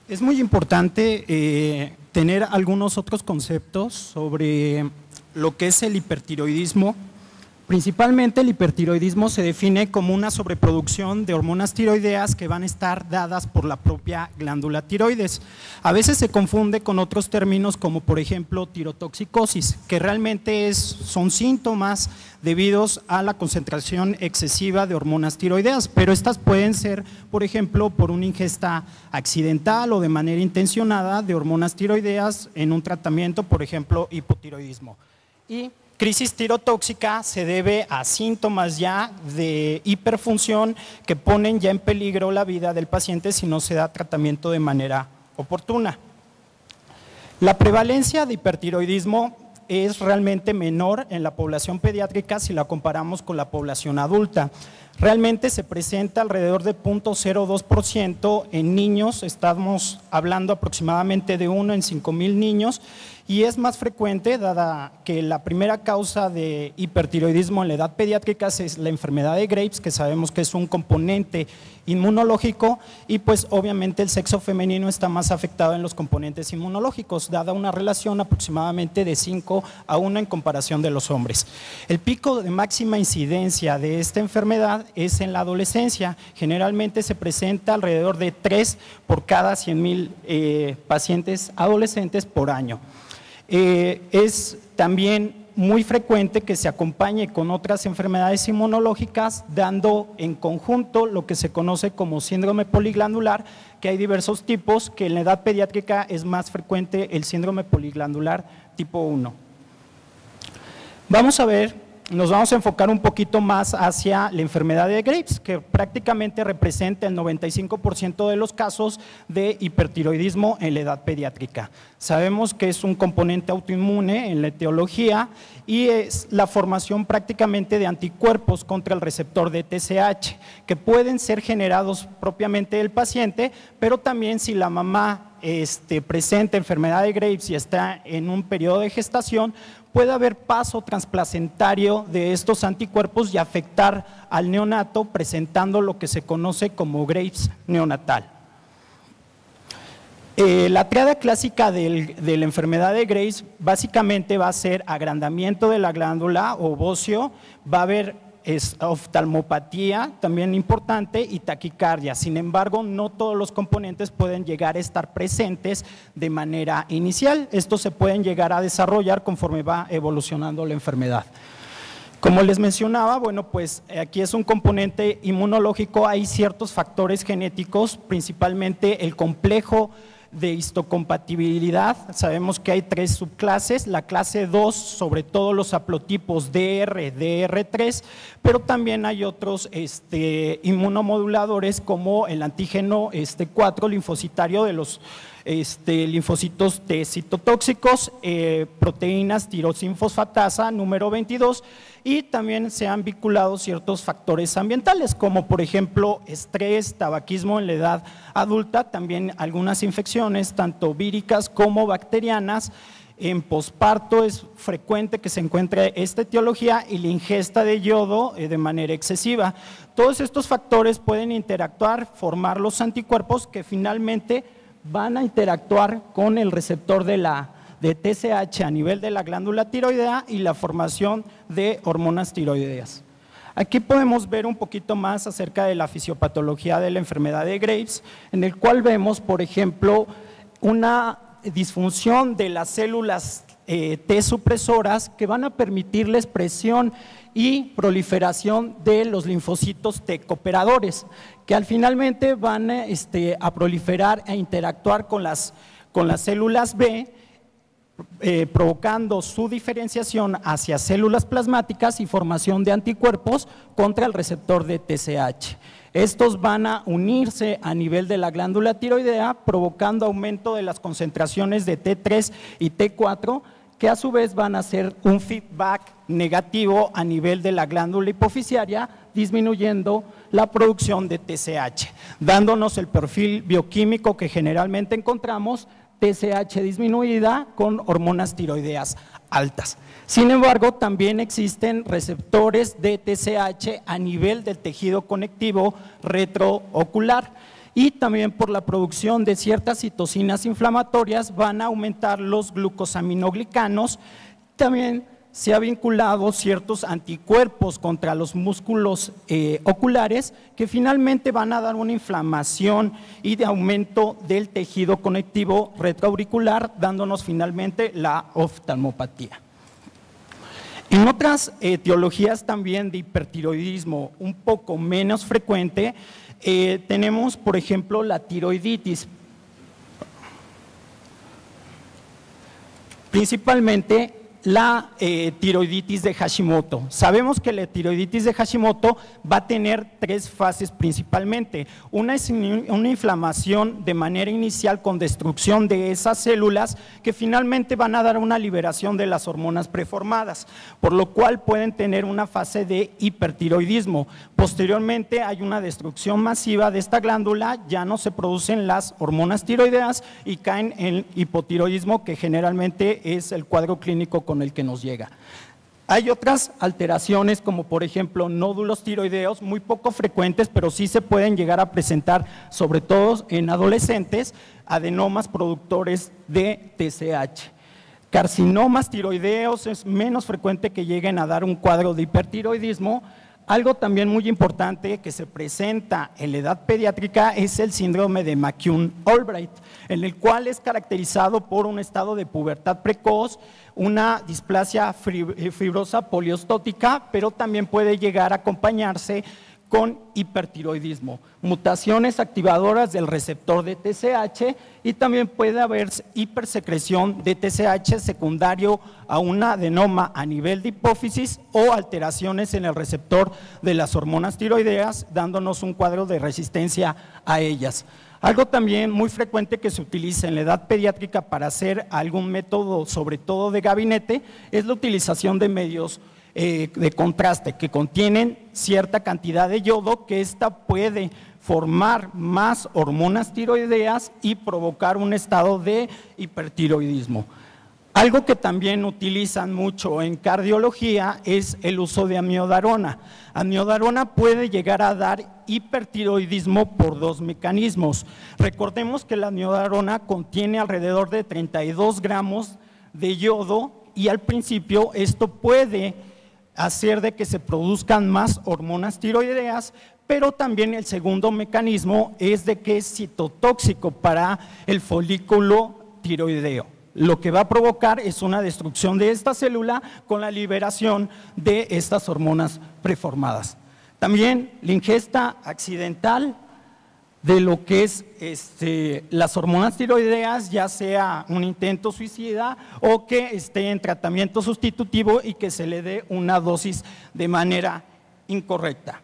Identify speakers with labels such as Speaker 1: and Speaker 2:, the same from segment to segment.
Speaker 1: Es muy importante tener algunos otros conceptos sobre lo que es el hipertiroidismo. Principalmente el hipertiroidismo se define como una sobreproducción de hormonas tiroideas que van a estar dadas por la propia glándula tiroides. A veces se confunde con otros términos como por ejemplo tirotoxicosis, que realmente son síntomas debidos a la concentración excesiva de hormonas tiroideas, pero estas pueden ser por ejemplo por una ingesta accidental o de manera intencionada de hormonas tiroideas en un tratamiento, por ejemplo hipotiroidismo. Y crisis tirotóxica se debe a síntomas ya de hiperfunción que ponen ya en peligro la vida del paciente si no se da tratamiento de manera oportuna. La prevalencia de hipertiroidismo es realmente menor en la población pediátrica si la comparamos con la población adulta. Realmente se presenta alrededor de 0.02% en niños, estamos hablando aproximadamente de 1 en 5,000 niños, y es más frecuente dada que la primera causa de hipertiroidismo en la edad pediátrica es la enfermedad de Graves, que sabemos que es un componente inmunológico, y pues obviamente el sexo femenino está más afectado en los componentes inmunológicos, dada una relación aproximadamente de 5 a 1 en comparación de los hombres. El pico de máxima incidencia de esta enfermedad es en la adolescencia, generalmente se presenta alrededor de 3 por cada 100,000 pacientes adolescentes por año. Es también muy frecuente que se acompañe con otras enfermedades inmunológicas, dando en conjunto lo que se conoce como síndrome poliglandular, que hay diversos tipos, que en la edad pediátrica es más frecuente el síndrome poliglandular tipo 1. Nos vamos a enfocar un poquito más hacia la enfermedad de Graves, que prácticamente representa el 95% de los casos de hipertiroidismo en la edad pediátrica. Sabemos que es un componente autoinmune en la etiología y es la formación prácticamente de anticuerpos contra el receptor de TSH, que pueden ser generados propiamente del paciente, pero también si la mamá presenta enfermedad de Graves y está en un periodo de gestación, puede haber paso transplacentario de estos anticuerpos y afectar al neonato presentando lo que se conoce como Graves neonatal. La triada clásica de la enfermedad de Graves básicamente va a ser agrandamiento de la glándula o bocio, va a haber oftalmopatía, también importante, y taquicardia. Sin embargo, no todos los componentes pueden llegar a estar presentes de manera inicial. Estos se pueden llegar a desarrollar conforme va evolucionando la enfermedad. Como les mencionaba, bueno, pues aquí es un componente inmunológico, hay ciertos factores genéticos, principalmente el complejo de histocompatibilidad. Sabemos que hay 3 subclases, la clase 2, sobre todo los haplotipos DR, DR3, pero también hay otros inmunomoduladores como el antígeno 4 linfocitario de los linfocitos T citotóxicos, proteínas tirosinfosfatasa número 22, y también se han vinculado ciertos factores ambientales como por ejemplo estrés, tabaquismo en la edad adulta, también algunas infecciones tanto víricas como bacterianas. En posparto es frecuente que se encuentre esta etiología y la ingesta de yodo de manera excesiva. Todos estos factores pueden interactuar, formar los anticuerpos que finalmente van a interactuar con el receptor de TSH a nivel de la glándula tiroidea y la formación de hormonas tiroideas. Aquí podemos ver un poquito más acerca de la fisiopatología de la enfermedad de Graves, en el cual vemos, por ejemplo, una disfunción de las células T supresoras que van a permitir la expresión y proliferación de los linfocitos T cooperadores, que al finalmente van a proliferar e interactuar con las células B, provocando su diferenciación hacia células plasmáticas y formación de anticuerpos contra el receptor de TSH. Estos van a unirse a nivel de la glándula tiroidea, provocando aumento de las concentraciones de T3 y T4, que a su vez van a hacer un feedback negativo a nivel de la glándula hipoficiaria, disminuyendo la producción de TSH, dándonos el perfil bioquímico que generalmente encontramos, TSH disminuida con hormonas tiroideas altas. Sin embargo, también existen receptores de TSH a nivel del tejido conectivo retroocular, y también por la producción de ciertas citocinas inflamatorias van a aumentar los glucosaminoglicanos. También se ha vinculado ciertos anticuerpos contra los músculos oculares que finalmente van a dar una inflamación y de aumento del tejido conectivo retroauricular, dándonos finalmente la oftalmopatía. En otras etiologías también de hipertiroidismo un poco menos frecuente, tenemos por ejemplo la tiroiditis. Principalmente la tiroiditis de Hashimoto. Sabemos que la tiroiditis de Hashimoto va a tener tres fases principalmente. Una es una inflamación de manera inicial con destrucción de esas células que finalmente van a dar una liberación de las hormonas preformadas, por lo cual pueden tener una fase de hipertiroidismo. Posteriormente hay una destrucción masiva de esta glándula, ya no se producen las hormonas tiroideas y caen en hipotiroidismo, que generalmente es el cuadro clínico con el que nos llega. Hay otras alteraciones como por ejemplo nódulos tiroideos muy poco frecuentes, pero sí se pueden llegar a presentar, sobre todo en adolescentes, adenomas productores de TSH. Carcinomas tiroideos es menos frecuente que lleguen a dar un cuadro de hipertiroidismo. Algo también muy importante que se presenta en la edad pediátrica es el síndrome de McCune-Albright, en el cual es caracterizado por un estado de pubertad precoz, una displasia fibrosa poliostótica, pero también puede llegar a acompañarse con hipertiroidismo, mutaciones activadoras del receptor de TSH y también puede haber hipersecreción de TSH secundario a un adenoma a nivel de hipófisis o alteraciones en el receptor de las hormonas tiroideas, dándonos un cuadro de resistencia a ellas. Algo también muy frecuente que se utiliza en la edad pediátrica para hacer algún método, sobre todo de gabinete, es la utilización de medios de contraste que contienen cierta cantidad de yodo, que ésta puede formar más hormonas tiroideas y provocar un estado de hipertiroidismo. Algo que también utilizan mucho en cardiología es el uso de amiodarona. Amiodarona puede llegar a dar hipertiroidismo por dos mecanismos. Recordemos que la amiodarona contiene alrededor de 32 gramos de yodo y al principio esto puede hacer de que se produzcan más hormonas tiroideas, pero también el segundo mecanismo es de que es citotóxico para el folículo tiroideo. Lo que va a provocar es una destrucción de esta célula con la liberación de estas hormonas preformadas. También la ingesta accidental de lo que es las hormonas tiroideas, ya sea un intento suicida o que esté en tratamiento sustitutivo y que se le dé una dosis de manera incorrecta.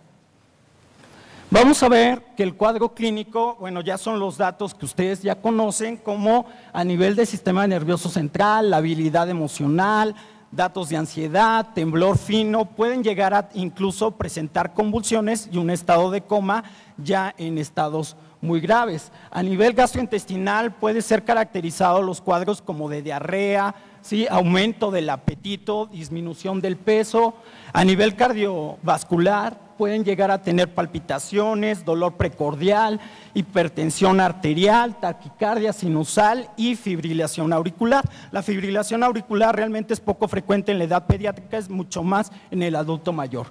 Speaker 1: Vamos a ver que el cuadro clínico, bueno, ya son los datos que ustedes ya conocen, como a nivel del sistema nervioso central, la habilidad emocional, datos de ansiedad, temblor fino, pueden llegar a incluso presentar convulsiones y un estado de coma ya en estados muy graves. A nivel gastrointestinal puede ser caracterizado los cuadros como de diarrea, ¿sí? Aumento del apetito, disminución del peso. A nivel cardiovascular pueden llegar a tener palpitaciones, dolor precordial, hipertensión arterial, taquicardia sinusal y fibrilación auricular. La fibrilación auricular realmente es poco frecuente en la edad pediátrica, es mucho más en el adulto mayor.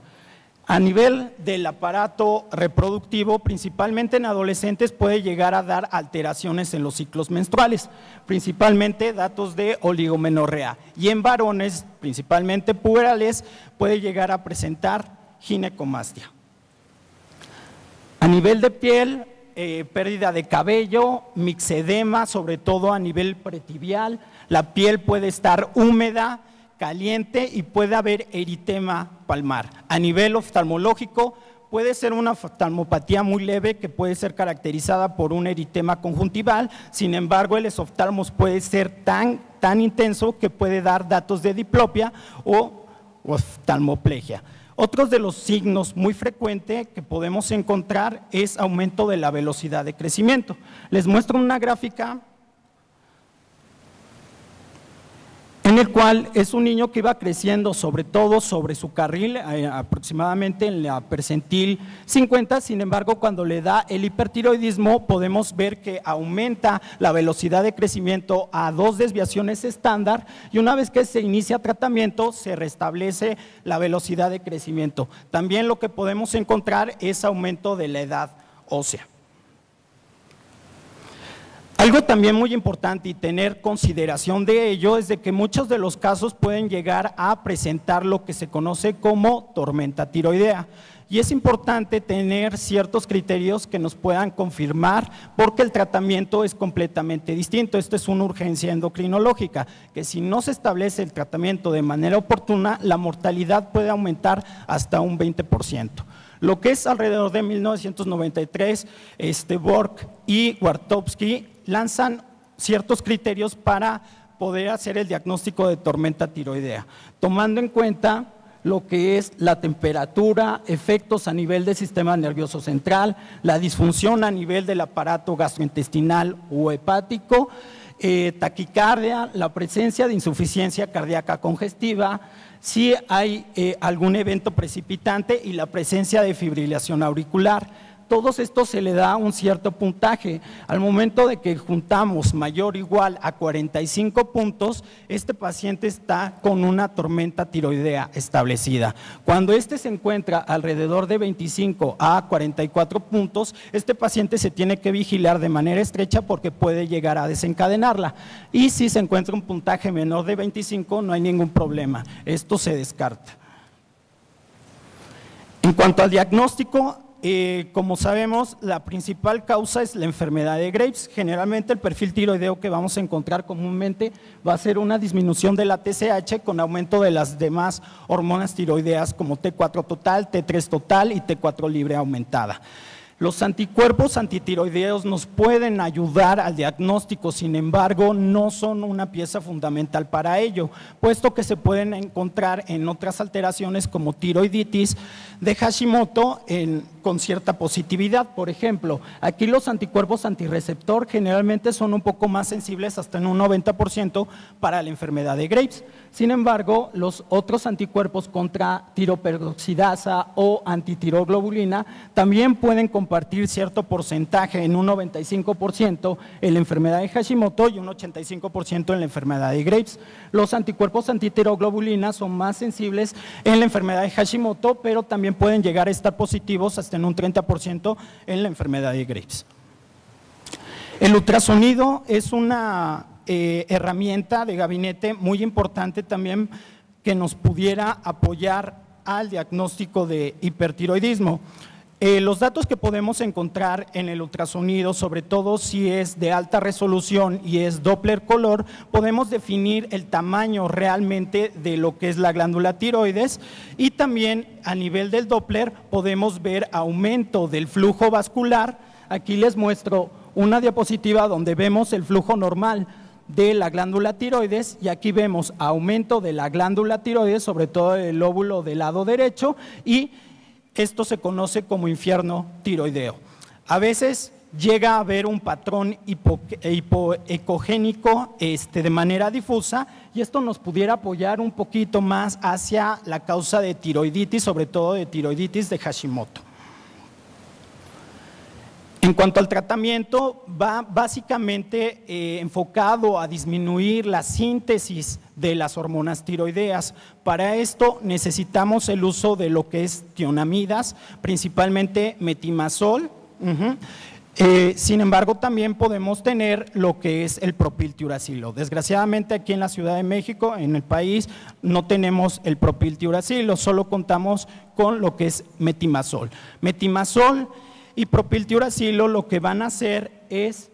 Speaker 1: A nivel del aparato reproductivo, principalmente en adolescentes, puede llegar a dar alteraciones en los ciclos menstruales, principalmente datos de oligomenorrea. Y en varones, principalmente puberales, puede llegar a presentar ginecomastia. A nivel de piel, pérdida de cabello, mixedema, sobre todo a nivel pretibial, la piel puede estar húmeda, caliente y puede haber eritema palmar. A nivel oftalmológico puede ser una oftalmopatía muy leve que puede ser caracterizada por un eritema conjuntival, sin embargo el esoftalmos puede ser tan intenso que puede dar datos de diplopia o oftalmoplegia. Otros de los signos muy frecuentes que podemos encontrar es aumento de la velocidad de crecimiento. Les muestro una gráfica en en el cual es un niño que iba creciendo sobre todo sobre su carril, aproximadamente en la percentil 50, sin embargo cuando le da el hipertiroidismo podemos ver que aumenta la velocidad de crecimiento a 2 desviaciones estándar y una vez que se inicia tratamiento se restablece la velocidad de crecimiento. También lo que podemos encontrar es aumento de la edad ósea. Algo también muy importante y tener consideración de ello es de que muchos de los casos pueden llegar a presentar lo que se conoce como tormenta tiroidea. Y es importante tener ciertos criterios que nos puedan confirmar porque el tratamiento es completamente distinto. Esto es una urgencia endocrinológica, que si no se establece el tratamiento de manera oportuna, la mortalidad puede aumentar hasta un 20%. Lo que es alrededor de 1993, Borg y Wartowski lanzan ciertos criterios para poder hacer el diagnóstico de tormenta tiroidea, tomando en cuenta lo que es la temperatura, efectos a nivel del sistema nervioso central, la disfunción a nivel del aparato gastrointestinal o hepático, taquicardia, la presencia de insuficiencia cardíaca congestiva, si hay algún evento precipitante y la presencia de fibrilación auricular. Todos estos se le da un cierto puntaje. Al momento de que juntamos mayor o igual a 45 puntos, este paciente está con una tormenta tiroidea establecida. Cuando se encuentra alrededor de 25 a 44 puntos, este paciente se tiene que vigilar de manera estrecha porque puede llegar a desencadenarla. Y si se encuentra un puntaje menor de 25, no hay ningún problema. Esto se descarta. En cuanto al diagnóstico, como sabemos, la principal causa es la enfermedad de Graves. Generalmente el perfil tiroideo que vamos a encontrar comúnmente va a ser una disminución de la TSH con aumento de las demás hormonas tiroideas como T4 total, T3 total y T4 libre aumentada. Los anticuerpos antitiroideos nos pueden ayudar al diagnóstico, sin embargo, no son una pieza fundamental para ello, puesto que se pueden encontrar en otras alteraciones como tiroiditis de Hashimoto con cierta positividad. Por ejemplo, aquí los anticuerpos antirreceptor generalmente son un poco más sensibles, hasta en un 90% para la enfermedad de Graves. Sin embargo, los otros anticuerpos contra tiroperoxidasa o antitiroglobulina también pueden compartir cierto porcentaje, en un 95% en la enfermedad de Hashimoto y un 85% en la enfermedad de Graves. Los anticuerpos antitiroglobulina son más sensibles en la enfermedad de Hashimoto, pero también pueden llegar a estar positivos hasta en un 30% en la enfermedad de Graves. El ultrasonido es una herramienta de gabinete muy importante también que nos pudiera apoyar al diagnóstico de hipertiroidismo. Los datos que podemos encontrar en el ultrasonido, sobre todo si es de alta resolución y es Doppler color, podemos definir el tamaño realmente de lo que es la glándula tiroides y también a nivel del Doppler podemos ver aumento del flujo vascular. Aquí les muestro una diapositiva donde vemos el flujo normal de la glándula tiroides y aquí vemos aumento de la glándula tiroides, sobre todo el lóbulo del lado derecho, y esto se conoce como infierno tiroideo. A veces llega a haber un patrón hipoecogénico de manera difusa y esto nos pudiera apoyar un poquito más hacia la causa de tiroiditis, sobre todo de tiroiditis de Hashimoto. En cuanto al tratamiento, va básicamente enfocado a disminuir la síntesis de las hormonas tiroideas. Para esto necesitamos el uso de lo que es tionamidas, principalmente metimazol. Sin embargo, también podemos tener lo que es el propiltiuracilo. Desgraciadamente aquí en la Ciudad de México, en el país, no tenemos el propiltiuracilo, solo contamos con lo que es metimazol. Metimazol y propiltiuracilo lo que van a hacer es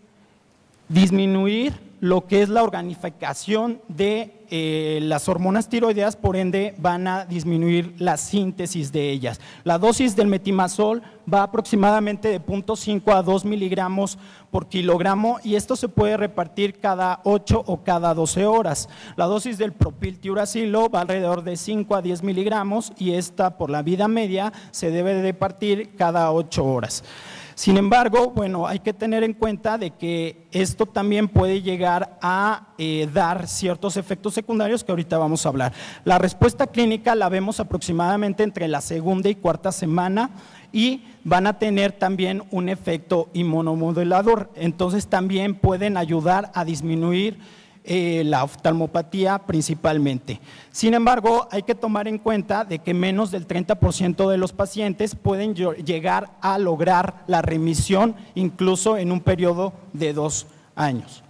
Speaker 1: disminuir lo que es la organificación de las hormonas tiroideas, por ende van a disminuir la síntesis de ellas. La dosis del metimazol va aproximadamente de 0.5 a 2 miligramos por kilogramo y esto se puede repartir cada 8 o cada 12 horas. La dosis del propiltiuracilo va alrededor de 5 a 10 miligramos y esta por la vida media se debe de partir cada 8 horas. Sin embargo, bueno, hay que tener en cuenta de que esto también puede llegar a dar ciertos efectos secundarios que ahorita vamos a hablar. La respuesta clínica la vemos aproximadamente entre la segunda y cuarta semana y van a tener también un efecto inmunomodulador, entonces también pueden ayudar a disminuir la oftalmopatía principalmente. Sin embargo, hay que tomar en cuenta de que menos del 30% de los pacientes pueden llegar a lograr la remisión incluso en un periodo de 2 años.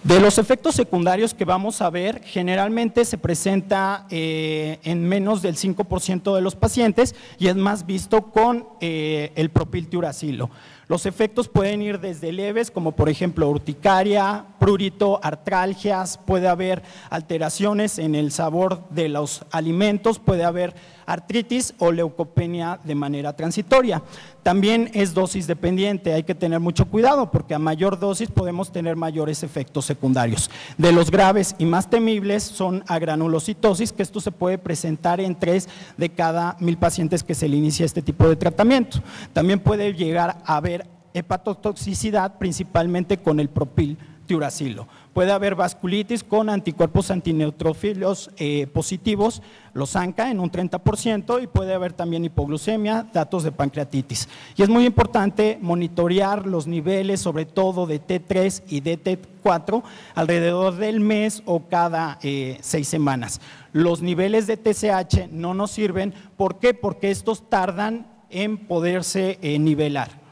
Speaker 1: De los efectos secundarios que vamos a ver, generalmente se presenta en menos del 5% de los pacientes y es más visto con el propiltiuracilo. Los efectos pueden ir desde leves, como por ejemplo urticaria, prurito, artralgias, puede haber alteraciones en el sabor de los alimentos, puede haber artritis o leucopenia de manera transitoria. También es dosis dependiente, hay que tener mucho cuidado porque a mayor dosis podemos tener mayores efectos secundarios. De los graves y más temibles son agranulocitosis, que esto se puede presentar en 3 de cada 1000 pacientes que se le inicia este tipo de tratamiento. También puede llegar a haber hepatotoxicidad, principalmente con el propiltiuracilo. Puede haber vasculitis con anticuerpos antineutrófilos positivos, los ANCA en un 30%, y puede haber también hipoglucemia, datos de pancreatitis. Y es muy importante monitorear los niveles, sobre todo de T3 y de T4, alrededor del mes o cada 6 semanas. Los niveles de TSH no nos sirven, ¿por qué? Porque estos tardan en poderse nivelar.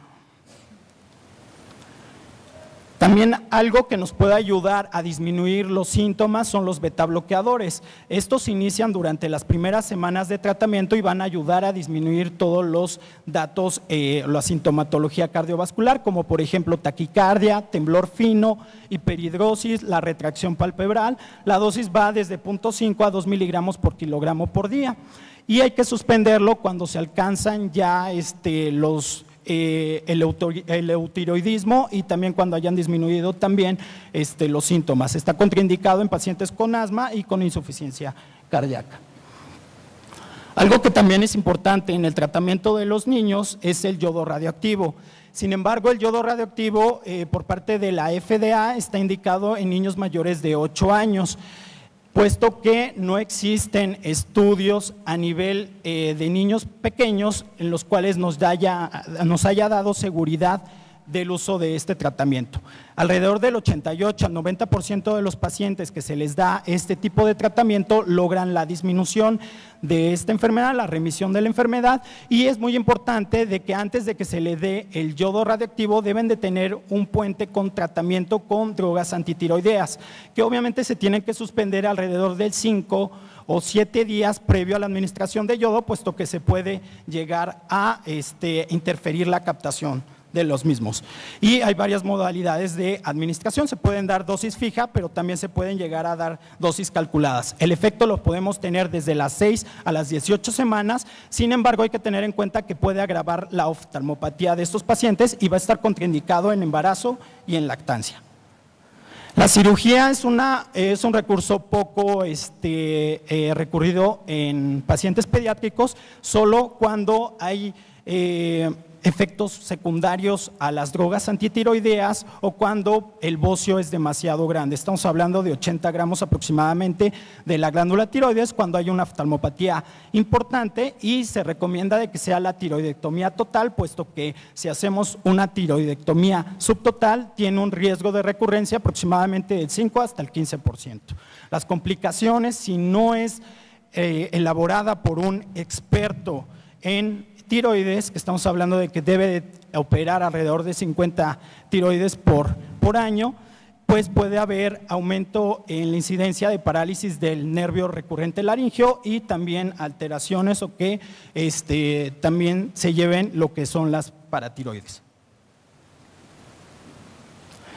Speaker 1: También algo que nos puede ayudar a disminuir los síntomas son los betabloqueadores. Estos se inician durante las primeras semanas de tratamiento y van a ayudar a disminuir todos los datos, la sintomatología cardiovascular, como por ejemplo taquicardia, temblor fino, hiperhidrosis, la retracción palpebral. La dosis va desde 0.5 a 2 miligramos por kilogramo por día. Y hay que suspenderlo cuando se alcanzan ya el eutiroidismo y también cuando hayan disminuido también los síntomas. Está contraindicado en pacientes con asma y con insuficiencia cardíaca. Algo que también es importante en el tratamiento de los niños es el yodo radioactivo. Sin embargo, el yodo radioactivo por parte de la FDA está indicado en niños mayores de 8 años. Puesto que no existen estudios a nivel de niños pequeños en los cuales nos haya dado seguridad del uso de este tratamiento. Alrededor del 88 al 90% de los pacientes que se les da este tipo de tratamiento logran la disminución de esta enfermedad, la remisión de la enfermedad, y es muy importante de que antes de que se le dé el yodo radioactivo deben de tener un puente con tratamiento con drogas antitiroideas, que obviamente se tienen que suspender alrededor del 5 o 7 días previo a la administración de yodo, puesto que se puede llegar a interferir la captación de los mismos. Y hay varias modalidades de administración, se pueden dar dosis fija, pero también se pueden llegar a dar dosis calculadas. El efecto lo podemos tener desde las 6 a las 18 semanas, sin embargo hay que tener en cuenta que puede agravar la oftalmopatía de estos pacientes y va a estar contraindicado en embarazo y en lactancia. La cirugía es un recurso poco recurrido en pacientes pediátricos, solo cuando hay efectos secundarios a las drogas antitiroideas o cuando el bocio es demasiado grande. Estamos hablando de 80 gramos aproximadamente de la glándula tiroides cuando hay una oftalmopatía importante, y se recomienda de que sea la tiroidectomía total, puesto que si hacemos una tiroidectomía subtotal tiene un riesgo de recurrencia aproximadamente del 5 hasta el 15%. Las complicaciones, si no es elaborada por un experto en tiroides, que estamos hablando de que debe de operar alrededor de 50 tiroides por año, pues puede haber aumento en la incidencia de parálisis del nervio recurrente laríngeo y también alteraciones o que también se lleven lo que son las paratiroides.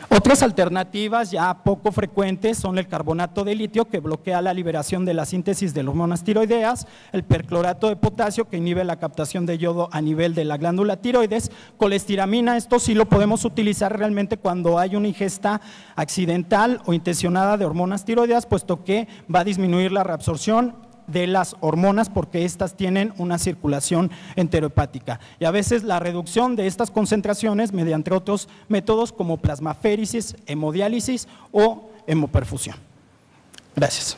Speaker 1: Otras alternativas ya poco frecuentes son el carbonato de litio, que bloquea la liberación de la síntesis de hormonas tiroideas, el perclorato de potasio, que inhibe la captación de yodo a nivel de la glándula tiroides, colestiramina. Esto sí lo podemos utilizar realmente cuando hay una ingesta accidental o intencionada de hormonas tiroideas, puesto que va a disminuir la reabsorción de las hormonas porque éstas tienen una circulación enterohepática. Y a veces la reducción de estas concentraciones mediante otros métodos como plasmaféresis, hemodiálisis o hemoperfusión. Gracias.